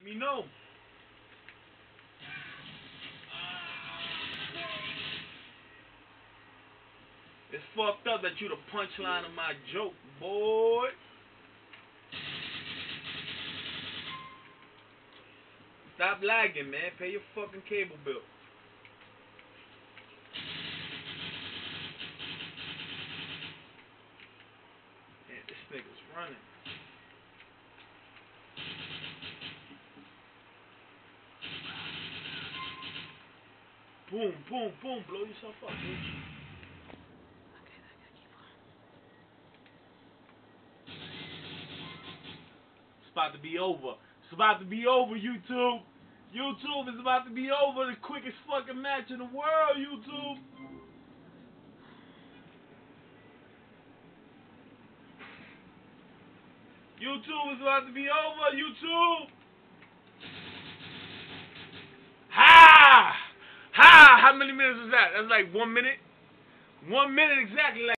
Me know. It's fucked up that you the punchline of my joke, boy. Stop lagging, man. Pay your fucking cable bill. Man, this nigga's running. Boom, boom, boom. Blow yourself up, bitch. It's about to be over. It's about to be over, YouTube. YouTube is about to be over. The quickest fucking match in the world, YouTube. YouTube is about to be over, YouTube. Ha! Ha! How many minutes was that? That's like 1 minute. 1 minute exactly. Like